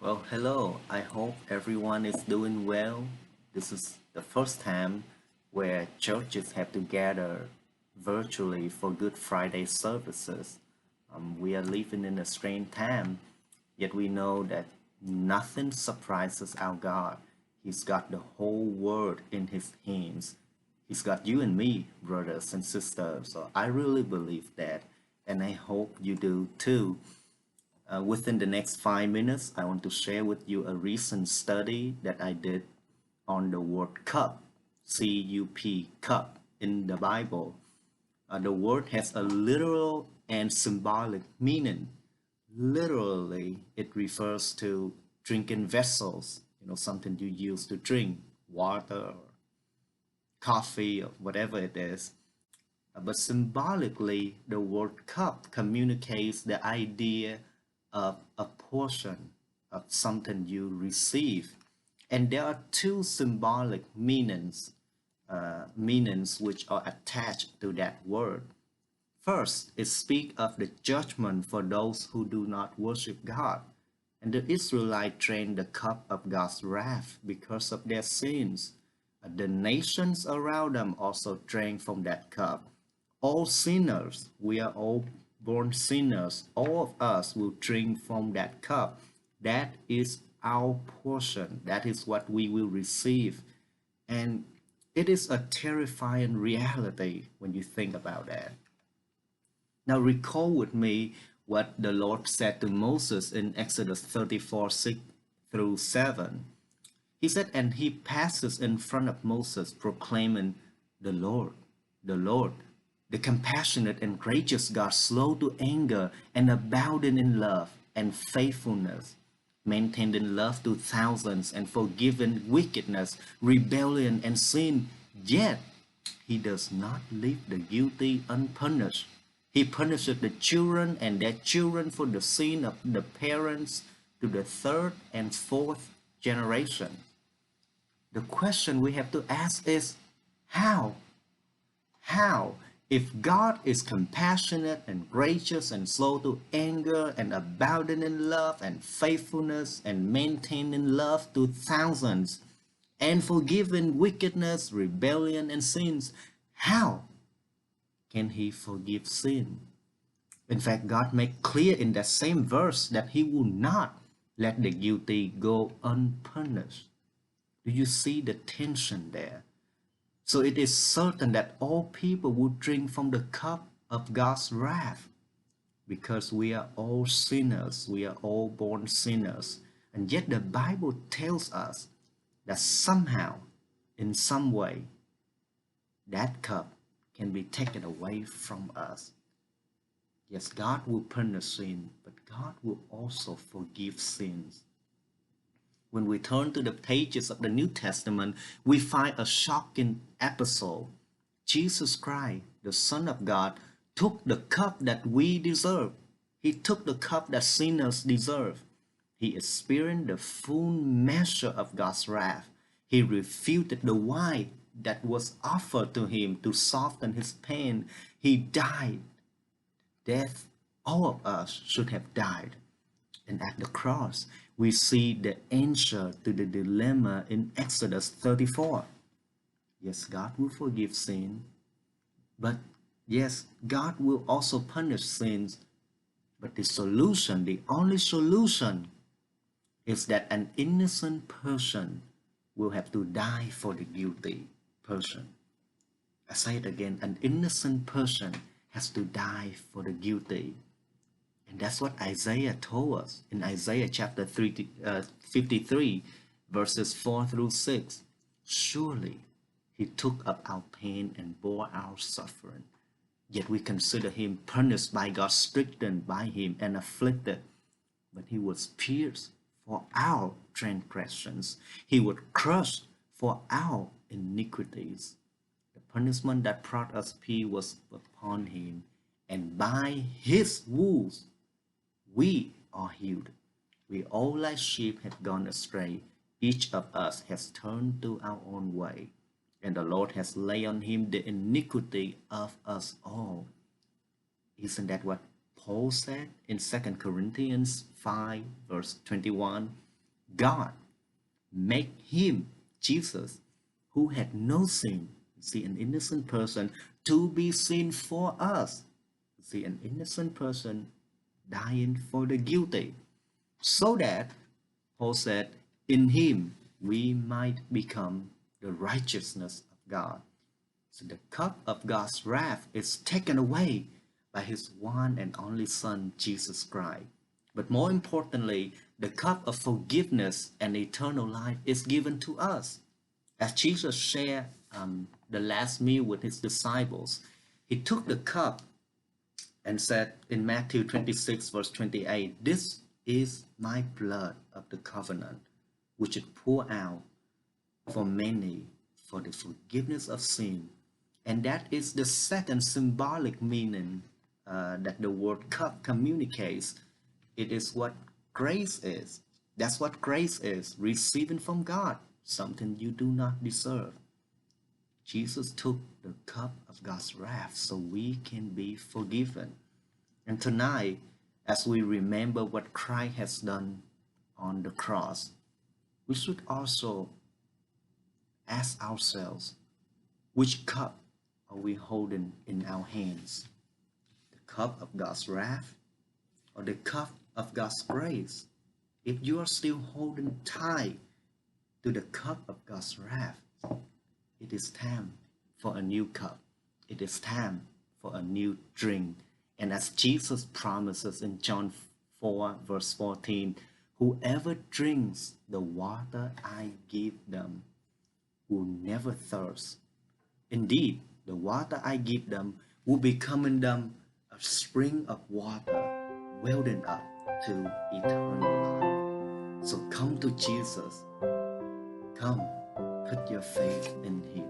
Well, hello. I hope everyone is doing well. This is the first time where churches have to gather virtually for Good Friday services. We are living in a strange time, yet we know that nothing surprises our God. He's got the whole world in his hands. He's got you and me, brothers and sisters. So I really believe that, and I hope you do too. Within the next 5 minutes, I want to share with you a recent study that I did on the word cup, C-U-P, cup, in the Bible. The word has a literal and symbolic meaning. Literally, it refers to drinking vessels, something you use to drink, water, or coffee, or whatever it is. But symbolically, the word cup communicates the idea of a portion of something you receive. And there are two symbolic meanings which are attached to that word. First, it speaks of the judgment for those who do not worship God. And the Israelites drank the cup of God's wrath because of their sins. The nations around them also drank from that cup. All sinners, we are all born sinners. All of us will drink from that cup. That is our portion. That is what we will receive. And it is a terrifying reality when you think about that. Now, recall with me what the Lord said to Moses in Exodus 34 6 through 7. He said, and he passes in front of Moses, proclaiming, the Lord, the compassionate and gracious God, slow to anger and abounding in love and faithfulness, maintained in love to thousands and forgiven wickedness, rebellion, and sin. Yet he does not leave the guilty unpunished. He punishes the children and their children for the sin of the parents to the third and fourth generation. The question we have to ask is how? How? If God is compassionate and gracious and slow to anger and abounding in love and faithfulness and maintaining love to thousands and forgiving wickedness, rebellion, and sins, how can he forgive sin? In fact, God made clear in that same verse that he will not let the guilty go unpunished. Do you see the tension there? So it is certain that all people will drink from the cup of God's wrath because we are all sinners. We are all born sinners. And yet the Bible tells us that somehow, in some way, that cup can be taken away from us. Yes, God will punish sin, but God will also forgive sins. When we turn to the pages of the New Testament, we find a shocking episode. Jesus Christ, the Son of God, took the cup that we deserve. He took the cup that sinners deserve. He experienced the full measure of God's wrath. He refuted the wine that was offered to him to soften his pain. He died. Death, all of us should have died. And at the cross, we see the answer to the dilemma in Exodus 34. Yes, God will forgive sin, but yes, God will also punish sins. But the solution, the only solution, is that an innocent person will have to die for the guilty person. I say it again, an innocent person has to die for the guilty. And that's what Isaiah told us in Isaiah chapter 53, verses 4 through 6. Surely he took up our pain and bore our suffering. Yet we consider him punished by God, stricken by him, and afflicted. But he was pierced for our transgressions, he was crushed for our iniquities. The punishment that brought us peace was upon him, and by his wounds we are healed. We all like sheep have gone astray. Each of us has turned to our own way, and the Lord has laid on him the iniquity of us all. Isn't that what Paul said in 2 Corinthians 5, verse 21? God make him, Jesus, who had no sin, see, an innocent person, to be sin for us. See, an innocent person dying for the guilty, so that, Paul said, in him we might become the righteousness of God. So the cup of God's wrath is taken away by his one and only Son, Jesus Christ. But more importantly, the cup of forgiveness and eternal life is given to us. As Jesus shared the last meal with his disciples, he took the cup and said in Matthew 26, verse 28, "This is my blood of the covenant, which is poured out for many for the forgiveness of sin." And that is the second symbolic meaning that the word cup communicates. It is what grace is. That's what grace is, receiving from God, something you do not deserve. Jesus took the cup of God's wrath so we can be forgiven. And tonight, as we remember what Christ has done on the cross, we should also ask ourselves, which cup are we holding in our hands? The cup of God's wrath or the cup of God's grace? If you are still holding tight to the cup of God's wrath, it is time for a new cup. It is time for a new drink. And as Jesus promises in John 4, verse 14, whoever drinks the water I give them will never thirst. Indeed, the water I give them will become in them a spring of water welling up to eternal life. So come to Jesus. Come, put your faith in him.